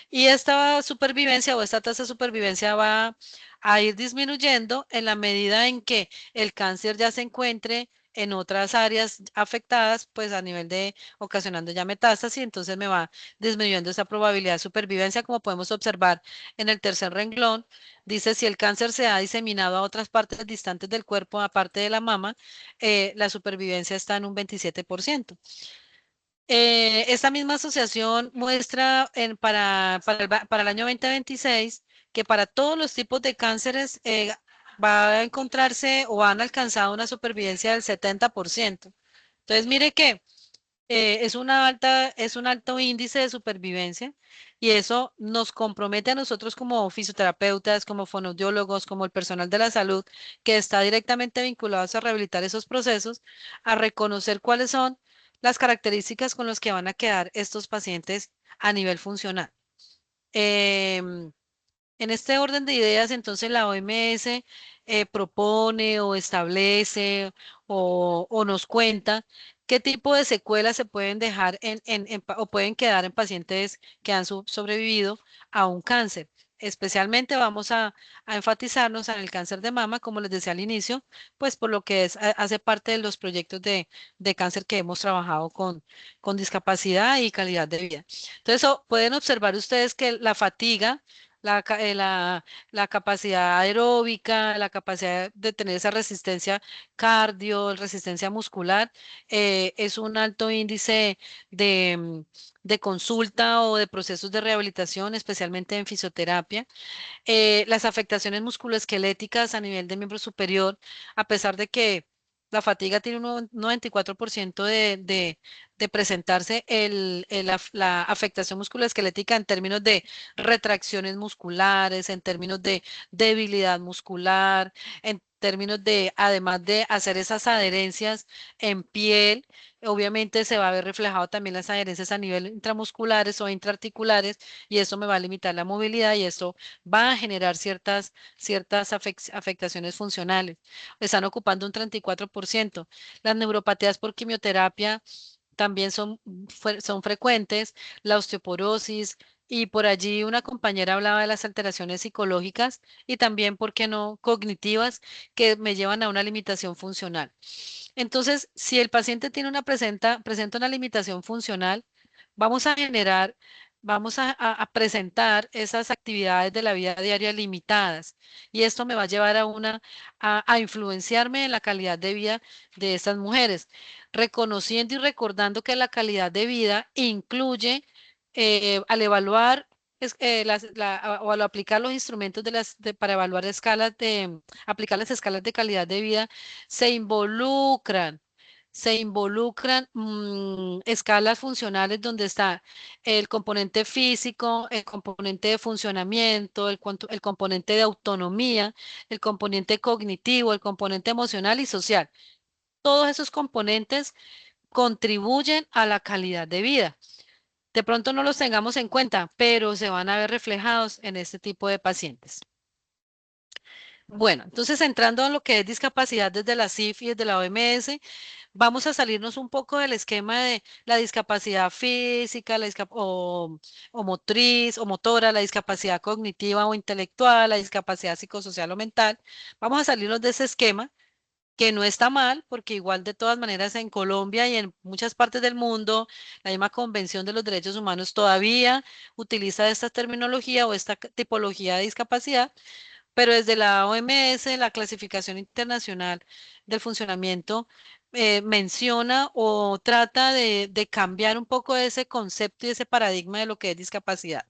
Y esta supervivencia o esta tasa de supervivencia va a ir disminuyendo en la medida en que el cáncer ya se encuentre en otras áreas afectadas, pues a nivel de ocasionando ya metástasis, entonces me va disminuyendo esa probabilidad de supervivencia, como podemos observar en el tercer renglón. Dice, si el cáncer se ha diseminado a otras partes distantes del cuerpo, aparte de la mama, la supervivencia está en un 27%. Esta misma asociación muestra para el año 2026 que para todos los tipos de cánceres va a encontrarse o han alcanzado una supervivencia del 70%. Entonces, mire que es un alto índice de supervivencia y eso nos compromete a nosotros como fisioterapeutas, como fonoaudiólogos, como el personal de la salud que está directamente vinculado a rehabilitar esos procesos, a reconocer cuáles son las características con las que van a quedar estos pacientes a nivel funcional. En este orden de ideas, entonces la OMS propone o establece o nos cuenta qué tipo de secuelas se pueden dejar o pueden quedar en pacientes que han sobrevivido a un cáncer. especialmente vamos a enfatizarnos en el cáncer de mama, como les decía al inicio, pues por lo que hace parte de los proyectos de cáncer que hemos trabajado con discapacidad y calidad de vida. Entonces, pueden observar ustedes que la fatiga, la capacidad aeróbica, la capacidad de tener esa resistencia cardio, resistencia muscular, es un alto índice de consulta o de procesos de rehabilitación, especialmente en fisioterapia. Las afectaciones musculoesqueléticas a nivel de miembro superior, a pesar de que la fatiga tiene un 94% de presentarse la afectación musculoesquelética en términos de retracciones musculares, en términos de debilidad muscular, en términos de, además de hacer esas adherencias en piel, obviamente se va a ver reflejado también las adherencias a nivel intramusculares o intraarticulares, y eso me va a limitar la movilidad y esto va a generar ciertas afectaciones funcionales. Están ocupando un 34%. Las neuropatías por quimioterapia también son frecuentes, la osteoporosis, y por allí una compañera hablaba de las alteraciones psicológicas y también, ¿por qué no?, cognitivas, que me llevan a una limitación funcional. Entonces, si el paciente presenta una limitación funcional, vamos a generar, vamos a presentar esas actividades de la vida diaria limitadas, y esto me va a llevar a influenciarme en la calidad de vida de estas mujeres, reconociendo y recordando que la calidad de vida incluye, al evaluar o al aplicar los instrumentos para evaluar aplicar las escalas de calidad de vida, se involucran escalas funcionales donde está el componente físico, el componente de funcionamiento, el componente de autonomía, el componente cognitivo, el componente emocional y social. Todos esos componentes contribuyen a la calidad de vida. De pronto no los tengamos en cuenta, pero se van a ver reflejados en este tipo de pacientes. Bueno, entonces entrando en lo que es discapacidad desde la CIF y desde la OMS, vamos a salirnos un poco del esquema de la discapacidad física, o motriz o motora, la discapacidad cognitiva o intelectual, la discapacidad psicosocial o mental. Vamos a salirnos de ese esquema, que no está mal, porque igual de todas maneras en Colombia y en muchas partes del mundo, la misma Convención de los Derechos Humanos todavía utiliza esta terminología o esta tipología de discapacidad, pero desde la OMS, la Clasificación Internacional del Funcionamiento, menciona o trata de cambiar un poco ese concepto y ese paradigma de lo que es discapacidad.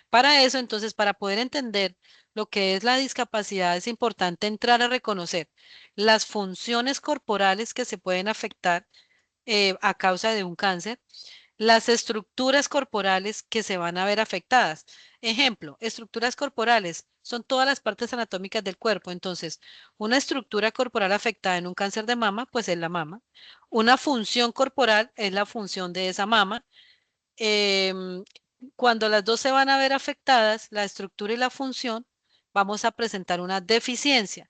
Para eso, entonces, para poder entender lo que es la discapacidad, es importante entrar a reconocer las funciones corporales que se pueden afectar a causa de un cáncer, las estructuras corporales que se van a ver afectadas. Ejemplo, estructuras corporales son todas las partes anatómicas del cuerpo. Entonces, una estructura corporal afectada en un cáncer de mama, pues es la mama. Una función corporal es la función de esa mama. Cuando las dos se van a ver afectadas, la estructura y la función, vamos a presentar una deficiencia.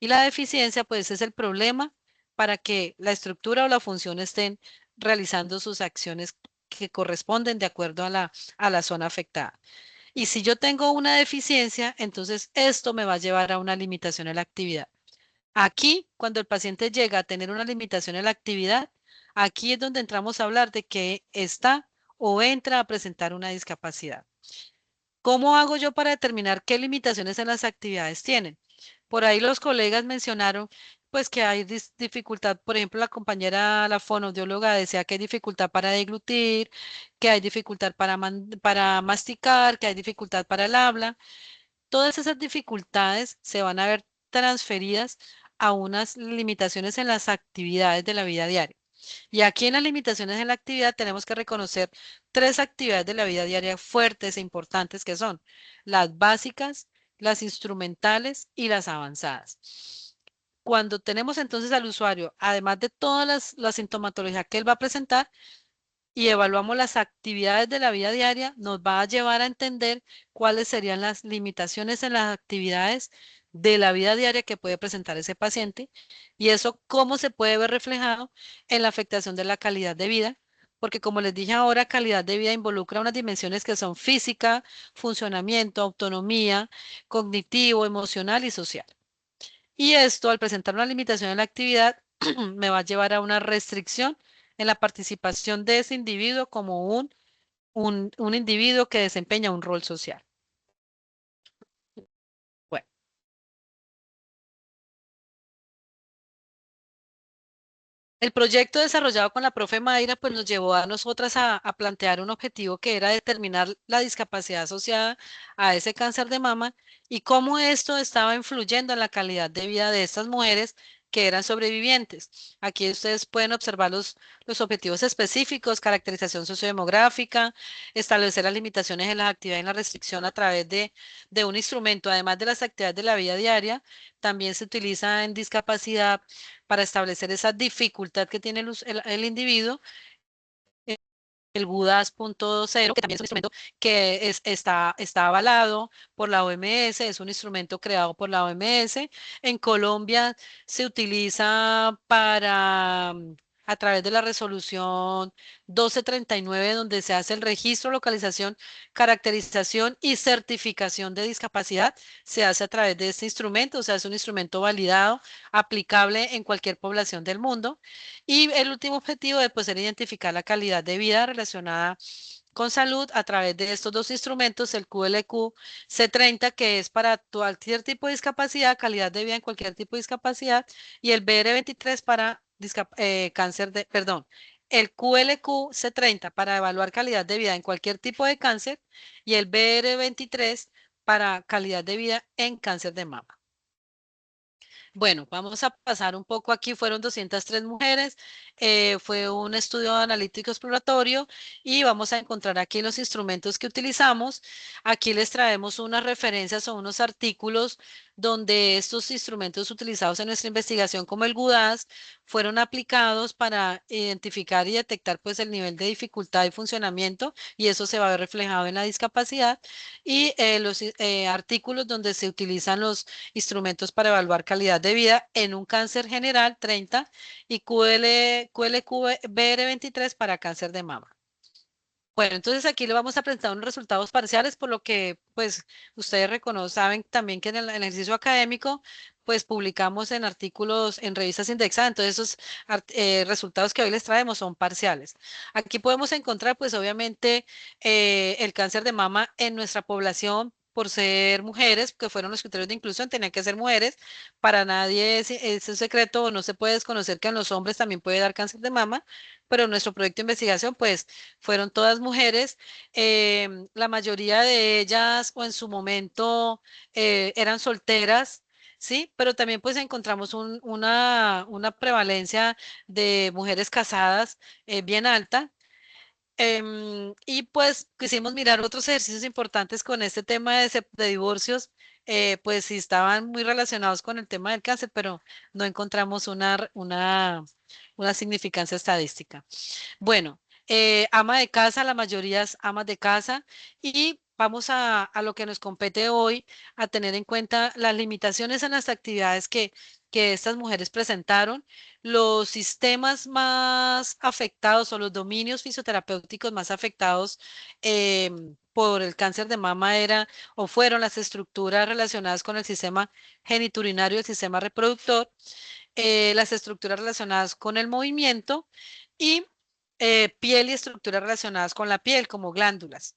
Y la deficiencia, pues, es el problema para que la estructura o la función estén realizando sus acciones que corresponden de acuerdo a la zona afectada. Y si yo tengo una deficiencia, entonces esto me va a llevar a una limitación en la actividad. Aquí, cuando el paciente llega a tener una limitación en la actividad, aquí es donde entramos a hablar de que está o entra a presentar una discapacidad. ¿Cómo hago yo para determinar qué limitaciones en las actividades tienen? Por ahí los colegas mencionaron pues que hay dificultad, por ejemplo, la compañera, la fonoaudióloga decía que hay dificultad para deglutir, que hay dificultad para masticar, que hay dificultad para el habla. Todas esas dificultades se van a ver transferidas a unas limitaciones en las actividades de la vida diaria. Y aquí en las limitaciones en la actividad tenemos que reconocer 3 actividades de la vida diaria fuertes e importantes, que son las básicas, las instrumentales y las avanzadas. Cuando tenemos entonces al usuario, además de todas la sintomatología que él va a presentar, y evaluamos las actividades de la vida diaria, nos va a llevar a entender cuáles serían las limitaciones en las actividades de la vida diaria que puede presentar ese paciente, y eso cómo se puede ver reflejado en la afectación de la calidad de vida, porque como les dije ahora, calidad de vida involucra unas dimensiones que son física, funcionamiento, autonomía, cognitivo, emocional y social. Y esto, al presentar una limitación en la actividad, me va a llevar a una restricción en la participación de ese individuo como un individuo que desempeña un rol social. Bueno. El proyecto desarrollado con la profe Mayra pues nos llevó a nosotras a plantear un objetivo que era determinar la discapacidad asociada a ese cáncer de mama y cómo esto estaba influyendo en la calidad de vida de estas mujeres que eran sobrevivientes. Aquí ustedes pueden observar los objetivos específicos, caracterización sociodemográfica, establecer las limitaciones en las actividades y la restricción a través de un instrumento, además de las actividades de la vida diaria, también se utiliza en discapacidad para establecer esa dificultad que tiene el individuo. El Budas punto cero, que también es un instrumento que está avalado por la OMS, es un instrumento creado por la OMS. En Colombia se utiliza a través de la resolución 1239, donde se hace el registro, localización, caracterización y certificación de discapacidad. Se hace a través de este instrumento, o sea, es un instrumento validado, aplicable en cualquier población del mundo. Y el último objetivo es pues, identificar la calidad de vida relacionada con salud a través de estos dos instrumentos, el QLQ C30, que es para cualquier tipo de discapacidad, calidad de vida en cualquier tipo de discapacidad, y el BR23 para cáncer de, perdón, el QLQ C30 para evaluar calidad de vida en cualquier tipo de cáncer y el BR23 para calidad de vida en cáncer de mama. Bueno, vamos a pasar un poco aquí, fueron 203 mujeres, fue un estudio analítico exploratorio y vamos a encontrar aquí los instrumentos que utilizamos. Aquí les traemos unas referencias o unos artículos donde estos instrumentos utilizados en nuestra investigación como el GUDAS fueron aplicados para identificar y detectar pues el nivel de dificultad y funcionamiento y eso se va a ver reflejado en la discapacidad y los artículos donde se utilizan los instrumentos para evaluar calidad de vida en un cáncer general 30 y QLQBR23 para cáncer de mama. Bueno, entonces aquí le vamos a presentar unos resultados parciales, por lo que pues ustedes saben también que en el ejercicio académico pues publicamos en artículos en revistas indexadas, entonces esos resultados que hoy les traemos son parciales. Aquí podemos encontrar pues obviamente el cáncer de mama en nuestra población por ser mujeres, que fueron los criterios de inclusión, tenían que ser mujeres, para nadie es un secreto o no se puede desconocer que en los hombres también puede dar cáncer de mama, pero nuestro proyecto de investigación pues fueron todas mujeres, la mayoría de ellas o en su momento eran solteras, ¿sí? Pero también pues encontramos una prevalencia de mujeres casadas bien alta. Y pues quisimos mirar otros ejercicios importantes con este tema de divorcios, pues si estaban muy relacionados con el tema del cáncer, pero no encontramos una significancia estadística. Bueno, ama de casa, la mayoría es amas de casa y vamos a lo que nos compete hoy, a tener en cuenta las limitaciones en las actividades que estas mujeres presentaron, los sistemas más afectados o los dominios fisioterapéuticos más afectados por el cáncer de mama o fueron las estructuras relacionadas con el sistema geniturinario y el sistema reproductor, las estructuras relacionadas con el movimiento y piel y estructuras relacionadas con la piel, como glándulas.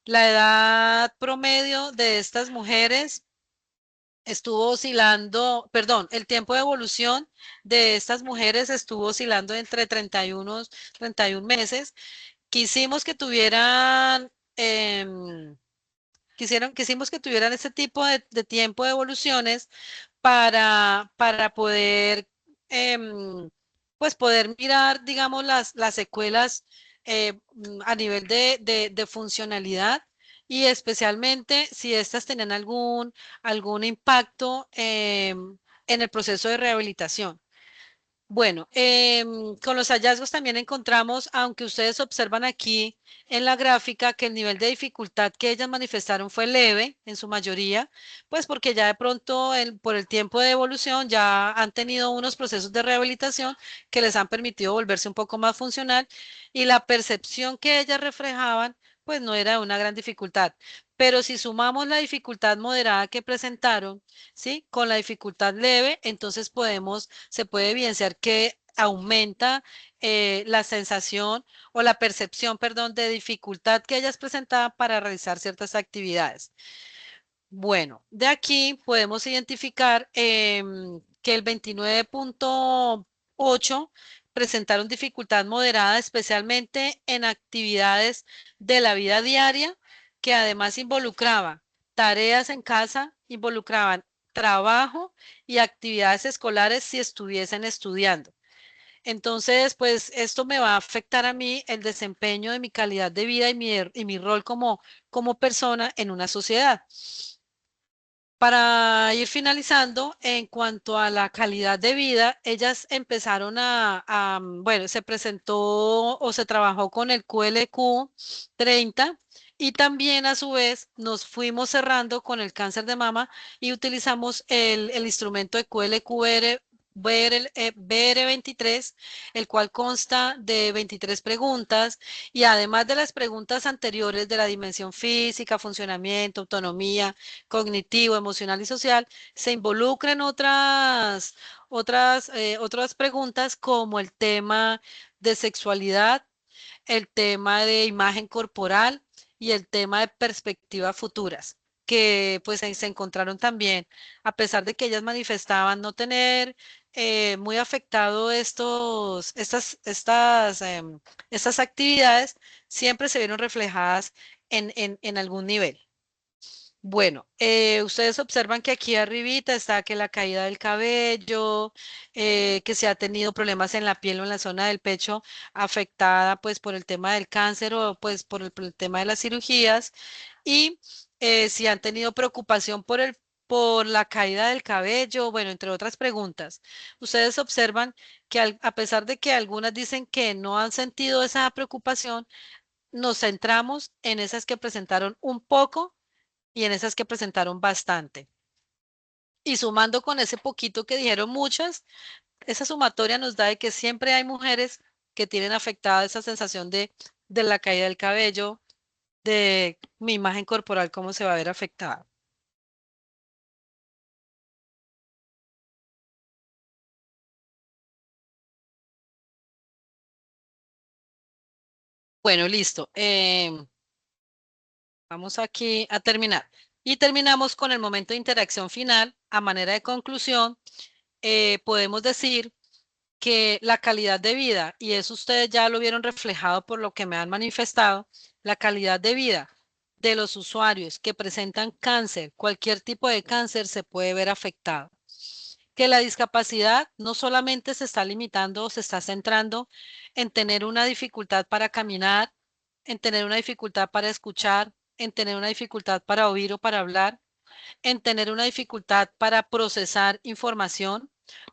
La edad promedio de estas mujeres estuvo oscilando, perdón, el tiempo de evolución de estas mujeres estuvo oscilando entre 31 meses. Quisimos que tuvieran, quisimos que tuvieran ese tipo de tiempo de evoluciones para poder, pues poder mirar, digamos, las secuelas a nivel de funcionalidad y especialmente si estas tenían algún impacto en el proceso de rehabilitación. Bueno, con los hallazgos también encontramos, aunque ustedes observan aquí en la gráfica que el nivel de dificultad que ellas manifestaron fue leve en su mayoría, pues porque ya de pronto por el tiempo de evolución ya han tenido unos procesos de rehabilitación que les han permitido volverse un poco más funcional y la percepción que ellas reflejaban pues no era una gran dificultad. Pero si sumamos la dificultad moderada que presentaron, ¿sí? Con la dificultad leve, entonces se puede evidenciar que aumenta la sensación o la percepción, perdón, de dificultad que ellas presentaban para realizar ciertas actividades. Bueno, de aquí podemos identificar que el 29.8 presentaron dificultad moderada, especialmente en actividades de la vida diaria, que además involucraba tareas en casa, involucraban trabajo y actividades escolares si estuviesen estudiando. Entonces, pues esto me va a afectar a mí el desempeño de mi calidad de vida y mi rol como persona en una sociedad. Para ir finalizando, en cuanto a la calidad de vida, ellas empezaron bueno, se presentó o se trabajó con el QLQ 30 y también a su vez nos fuimos cerrando con el cáncer de mama y utilizamos el instrumento de QLQ BR23, el cual consta de 23 preguntas y además de las preguntas anteriores de la dimensión física, funcionamiento, autonomía, cognitivo, emocional y social, se involucran otras preguntas como el tema de sexualidad, el tema de imagen corporal y el tema de perspectivas futuras que pues se encontraron también, a pesar de que ellas manifestaban no tener muy afectado estas actividades, siempre se vieron reflejadas en algún nivel. Bueno, ustedes observan que aquí arribita está que la caída del cabello, que se ha tenido problemas en la piel o en la zona del pecho afectada pues por el tema del cáncer o pues por el tema de las cirugías y si han tenido preocupación por la caída del cabello, bueno, entre otras preguntas. Ustedes observan que a pesar de que algunas dicen que no han sentido esa preocupación, nos centramos en esas que presentaron un poco y en esas que presentaron bastante. Y sumando con ese poquito que dijeron muchas, esa sumatoria nos da de que siempre hay mujeres que tienen afectada esa sensación de la caída del cabello, de mi imagen corporal, cómo se va a ver afectada. Bueno, listo. Vamos aquí a terminar. Y terminamos con el momento de interacción final. A manera de conclusión, podemos decir que la calidad de vida, y eso ustedes ya lo vieron reflejado por lo que me han manifestado, la calidad de vida de los usuarios que presentan cáncer, cualquier tipo de cáncer se puede ver afectado. Que la discapacidad no solamente se está limitando o se está centrando en tener una dificultad para caminar, en tener una dificultad para escuchar, en tener una dificultad para oír o para hablar, en tener una dificultad para procesar información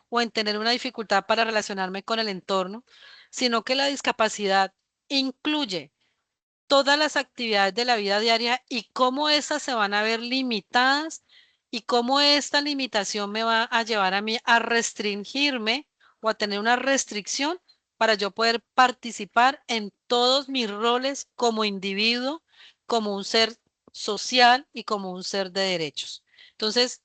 o en tener una dificultad para relacionarme con el entorno, sino que la discapacidad incluye todas las actividades de la vida diaria y cómo estas se van a ver limitadas y cómo esta limitación me va a llevar a mí a restringirme o a tener una restricción para yo poder participar en todos mis roles como individuo, como un ser social y como un ser de derechos. Entonces,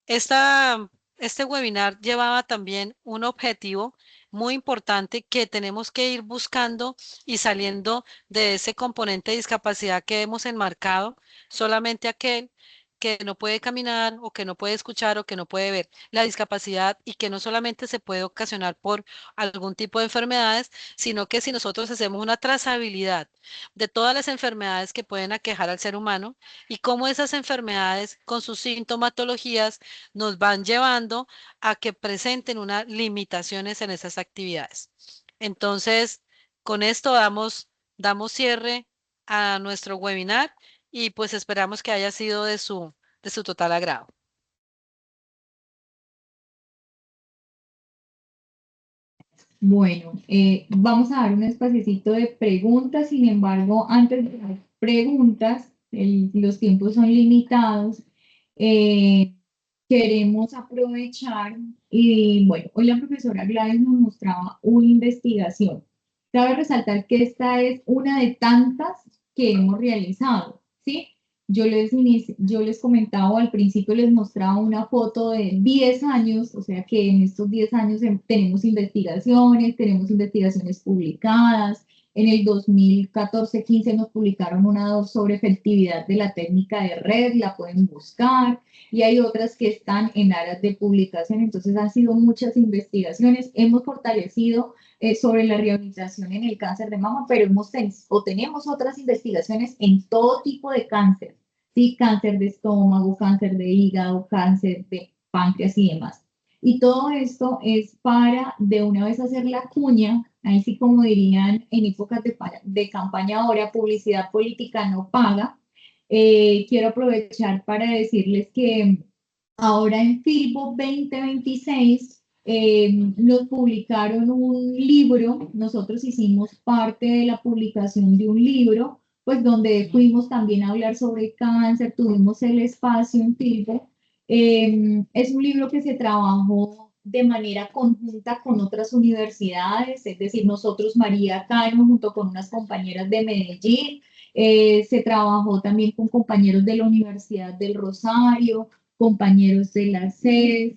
este webinar llevaba también un objetivo muy importante que tenemos que ir buscando y saliendo de ese componente de discapacidad que hemos enmarcado, solamente aquel que no puede caminar o que no puede escuchar o que no puede ver la discapacidad y que no solamente se puede ocasionar por algún tipo de enfermedades, sino que si nosotros hacemos una trazabilidad de todas las enfermedades que pueden aquejar al ser humano y cómo esas enfermedades con sus sintomatologías nos van llevando a que presenten unas limitaciones en esas actividades. Entonces, con esto damos cierre a nuestro webinar y pues esperamos que haya sido de su total agrado. Bueno, vamos a dar un espacito de preguntas, sin embargo, antes de las preguntas, los tiempos son limitados, eh, queremos aprovechar y bueno, hoy la profesora Gladys nos mostraba una investigación. Cabe resaltar que esta es una de tantas que hemos realizado, ¿sí? Yo les comentaba al principio, les mostraba una foto de 10 años, o sea que en estos 10 años tenemos investigaciones publicadas. En el 2014-15 nos publicaron una sobre efectividad de la técnica de red, la pueden buscar, y hay otras que están en áreas de publicación. Entonces han sido muchas investigaciones. Hemos fortalecido sobre la rehabilitación en el cáncer de mama, pero tenemos otras investigaciones en todo tipo de cáncer. Sí, cáncer de estómago, cáncer de hígado, cáncer de páncreas y demás. Y todo esto es para de una vez hacer la cuña, ahí sí como dirían en épocas de campaña ahora, publicidad política no paga. Quiero aprovechar para decirles que ahora en Filbo 2026 nos publicaron un libro, nosotros hicimos parte de la publicación de un libro pues donde fuimos también a hablar sobre cáncer, tuvimos el espacio en Filbo. Es un libro que se trabajó de manera conjunta con otras universidades, es decir, nosotros, María Cano, junto con unas compañeras de Medellín, se trabajó también con compañeros de la Universidad del Rosario, compañeros de la SES,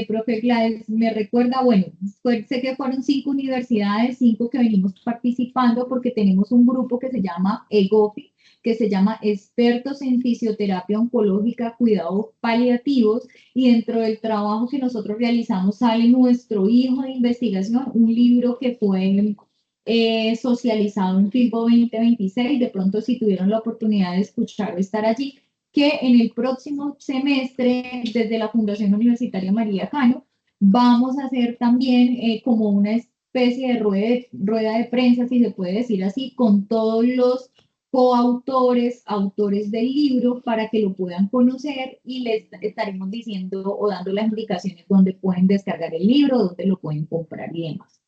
profe Gladys, me recuerda, bueno, sé que fueron 5 universidades, 5 que venimos participando porque tenemos un grupo que se llama EGOFI, que se llama Expertos en Fisioterapia Oncológica, Cuidados Paliativos, y dentro del trabajo que nosotros realizamos sale nuestro hijo de investigación, un libro que fue socializado en Filbo 2026, de pronto si tuvieron la oportunidad de escuchar o estar allí, que en el próximo semestre, desde la Fundación Universitaria María Cano, vamos a hacer también como una especie de rueda de prensa, si se puede decir así, con todos los coautores, autores del libro, para que lo puedan conocer y les estaremos diciendo o dando las indicaciones donde pueden descargar el libro, donde lo pueden comprar y demás.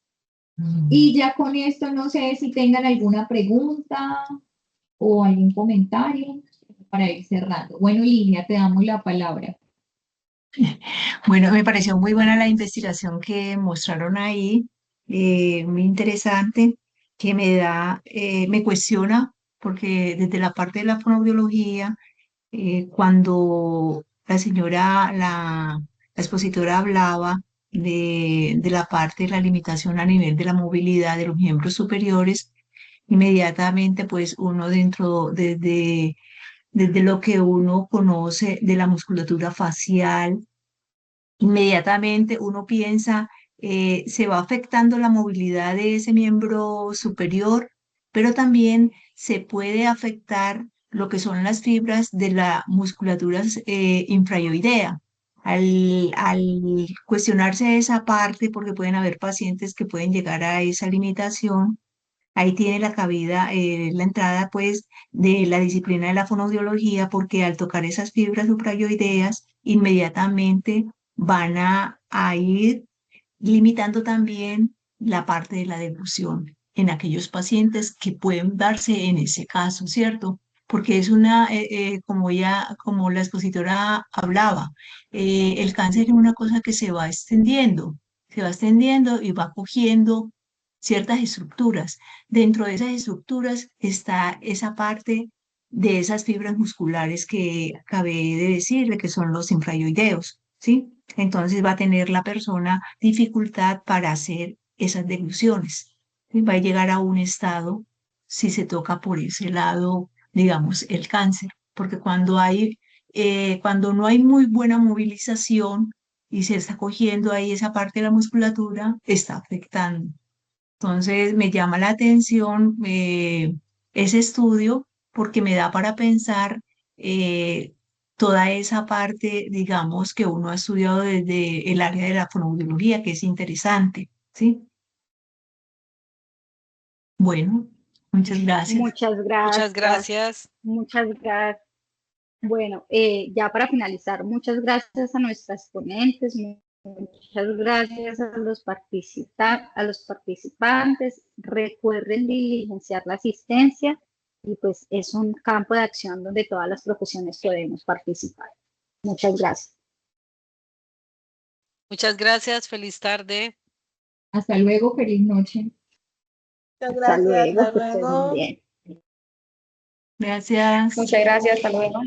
Y ya con esto, no sé si tengan alguna pregunta o algún comentario para ir cerrando. Bueno, Lilia, te damos la palabra. Bueno, me pareció muy buena la investigación que mostraron ahí, muy interesante, que me cuestiona, porque desde la parte de la fonoaudiología, cuando la expositora hablaba de la parte de la limitación a nivel de la movilidad de los miembros superiores, inmediatamente pues uno desde lo que uno conoce de la musculatura facial, inmediatamente uno piensa, se va afectando la movilidad de ese miembro superior, pero también se puede afectar lo que son las fibras de la musculatura infraoidea. Al cuestionarse esa parte, porque pueden haber pacientes que pueden llegar a esa limitación, ahí tiene la cabida, la entrada pues de la disciplina de la fonoaudiología, porque al tocar esas fibras suprayoideas, inmediatamente van a ir limitando también la parte de la deglución en aquellos pacientes que pueden darse en ese caso, ¿cierto? Porque es como la expositora hablaba, el cáncer es una cosa que se va extendiendo y va cogiendo ciertas estructuras. Dentro de esas estructuras está esa parte de esas fibras musculares que acabé de decirle, que son los infraoideos, ¿sí? Entonces va a tener la persona dificultad para hacer esas degluciones. ¿Sí? Va a llegar a un estado, si se toca por ese lado, digamos, el cáncer, porque cuando no hay muy buena movilización y se está cogiendo ahí esa parte de la musculatura, está afectando. Entonces me llama la atención ese estudio porque me da para pensar eh, toda esa parte, digamos, que uno ha estudiado desde el área de la fonoaudiología, que es interesante, ¿sí? Bueno, muchas gracias. Muchas gracias. Muchas gracias. Muchas gracias. Bueno, ya para finalizar, muchas gracias a nuestras ponentes. Muchas gracias a los participantes. Recuerden diligenciar la asistencia y pues es un campo de acción donde todas las profesiones podemos participar. Muchas gracias. Muchas gracias, feliz tarde. Hasta luego, feliz noche. Hasta Gracias, luego, hasta que estén luego. bien. Gracias. Muchas gracias, hasta luego.